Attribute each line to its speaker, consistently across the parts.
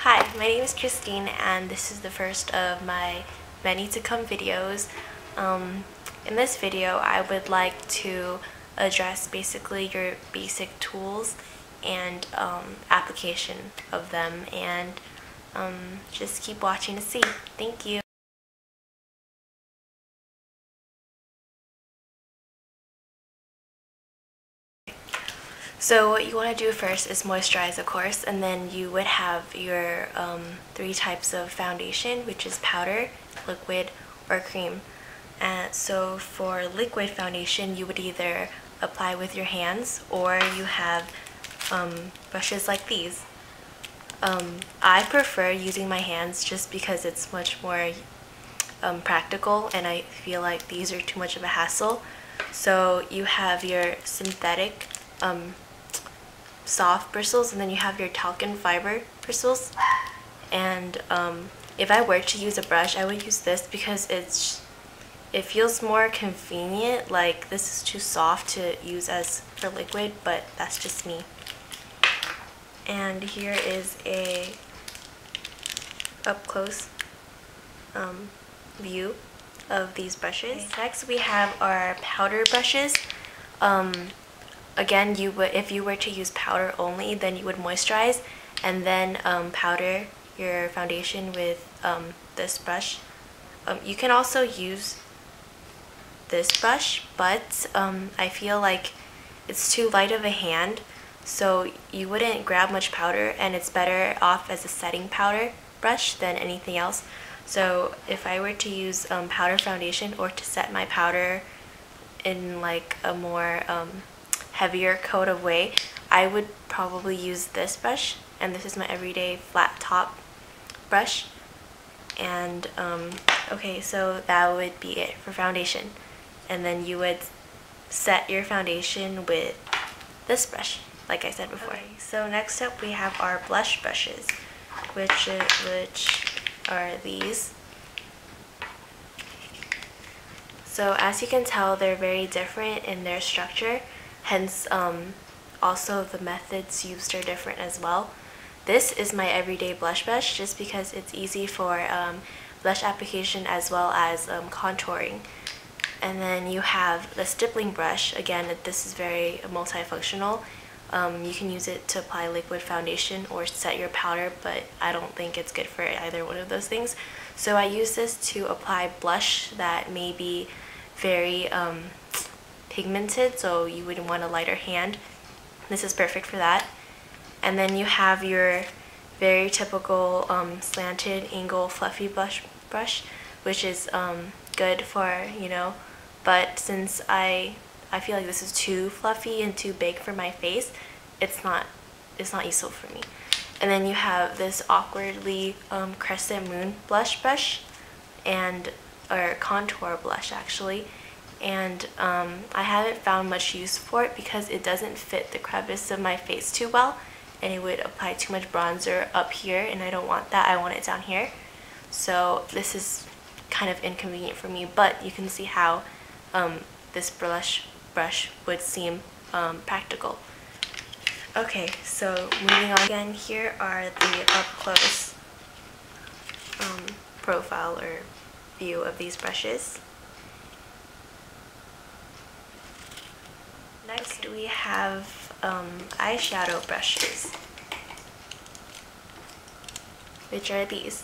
Speaker 1: Hi, my name is Christine and this is the first of my many to come videos. In this video I would like to address basically your basic tools and application of them, and just keep watching to see. Thank you. So what you want to do first is moisturize, of course, and then you would have your three types of foundation, which is powder, liquid, or cream. And so for liquid foundation, you would either apply with your hands or you have brushes like these. I prefer using my hands just because it's much more practical, and I feel like these are too much of a hassle. So you have your synthetic soft bristles, and then you have your talcum fiber bristles. And if I were to use a brush, I would use this because it feels more convenient. Like, this is too soft to use as for liquid, but that's just me. And here is a up close view of these brushes. Okay. Next we have our powder brushes. Again, if you were to use powder only, then you would moisturize and then powder your foundation with this brush. You can also use this brush, but I feel like it's too light of a hand, so you wouldn't grab much powder, and it's better off as a setting powder brush than anything else. So if I were to use powder foundation, or to set my powder in like a more heavier coat of way, I would probably use this brush, and this is my everyday flat top brush. And okay, so that would be it for foundation, and then you would set your foundation with this brush, like I said before. Okay, so next up we have our blush brushes, which are these. So as you can tell, they're very different in their structure, hence also the methods used are different as well. This is my everyday blush brush just because it's easy for blush application as well as contouring. And then you have the stippling brush. Again, this is very multifunctional. You can use it to apply liquid foundation or set your powder, but I don't think it's good for either one of those things. So I use this to apply blush that may be very pigmented, so you would want a lighter hand. This is perfect for that. And then you have your very typical slanted angle fluffy blush brush, which is good for, but since I feel like this is too fluffy and too big for my face, it's not useful for me. And then you have this awkwardly crescent moon blush brush, or contour blush actually, and I haven't found much use for it because it doesn't fit the crevice of my face too well, and it would apply too much bronzer up here, and I don't want that. I want it down here. So this is kind of inconvenient for me, but you can see how this brush would seem practical. Okay, so moving on. Again, here are the up close profile or view of these brushes. Next we have eyeshadow brushes, which are these.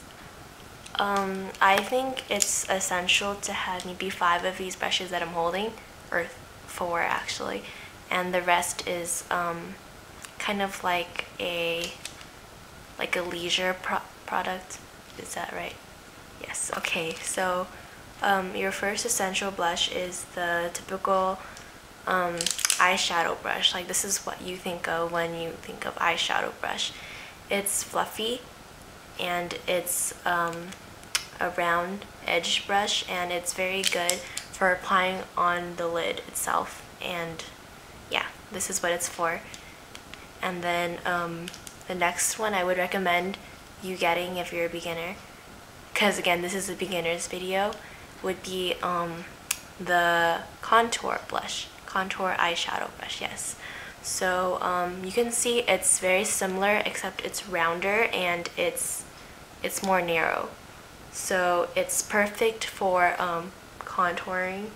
Speaker 1: I think it's essential to have maybe 5 of these brushes that I'm holding, or 4 actually, and the rest is kind of like a leisure product. Is that right? Yes. Okay, so your first essential blush is the typical eyeshadow brush. Like, this is what you think of when you think of eyeshadow brush. It's fluffy, and it's a round edge brush, and it's very good for applying on the lid itself. And yeah, this is what it's for. And then the next one I would recommend you getting if you're a beginner, because again, this is a beginner's video, would be the contour eyeshadow brush. Yes, So you can see it's very similar, except it's rounder and it's more narrow. So it's perfect for contouring,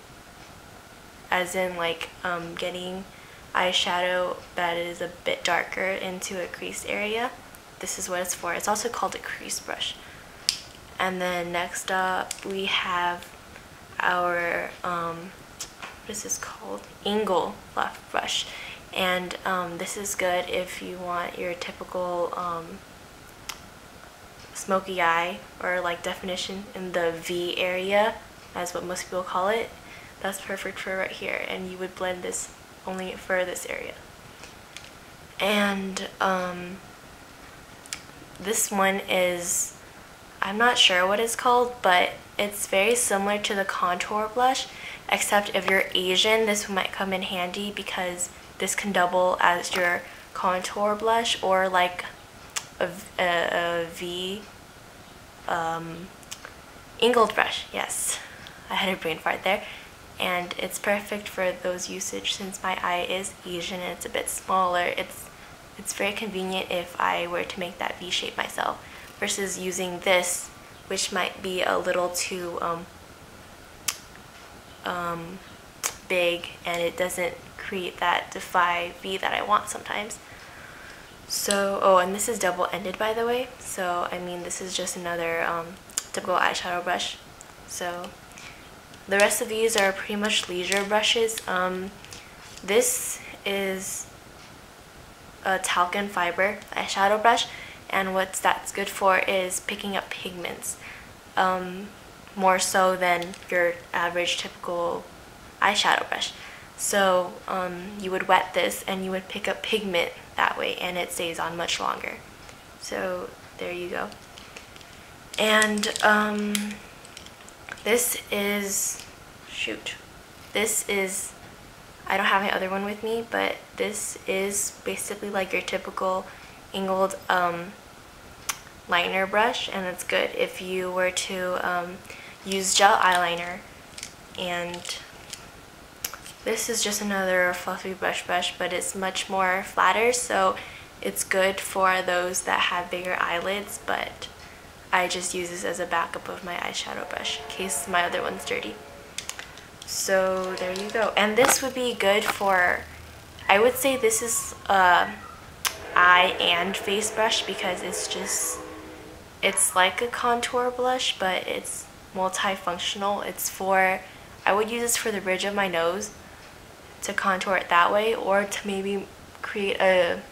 Speaker 1: as in like getting eyeshadow that is a bit darker into a crease area. This is what it's for. It's also called a crease brush. And then next up we have our what is this called? Angle fluff brush. And this is good if you want your typical smoky eye, or like definition in the V area, as what most people call it. That's perfect for right here, and you would blend this only for this area. And this one is, I'm not sure what it's called, but it's very similar to the contour blush, except if you're Asian, this might come in handy because this can double as your contour blush, or like a V angled brush. Yes, I had a brain fart there. And it's perfect for those usage since my eye is Asian and it's a bit smaller. It's very convenient if I were to make that V shape myself, versus using this, which might be a little too big, and it doesn't create that defy V that I want sometimes. So, oh, and this is double-ended, by the way. So, I mean, this is just another typical eyeshadow brush. So, the rest of these are pretty much leisure brushes. This is a talcum fiber eyeshadow brush, and what that's good for is picking up pigments, more so than your average typical eyeshadow brush. So you would wet this and you would pick up pigment that way, and it stays on much longer. So there you go. And this is, I don't have my other one with me, but this is basically like your typical angled liner brush, and it's good if you were to use gel eyeliner. And this is just another fluffy brush, but it's much more flatter, so it's good for those that have bigger eyelids, but I just use this as a backup of my eyeshadow brush in case my other one's dirty. So there you go. And this would be good for, I would say this is eye and face brush, because it's like a contour blush, but it's multifunctional. It's for, I would use this for the bridge of my nose to contour it that way, or to maybe create a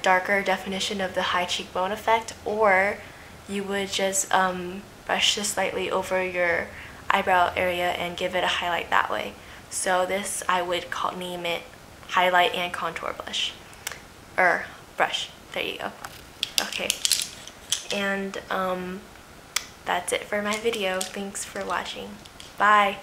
Speaker 1: darker definition of the high cheekbone effect, or you would just brush this slightly over your eyebrow area and give it a highlight that way. So this, I would name it highlight and contour blush, or brush. There you go. Okay, and that's it for my video. Thanks for watching. Bye.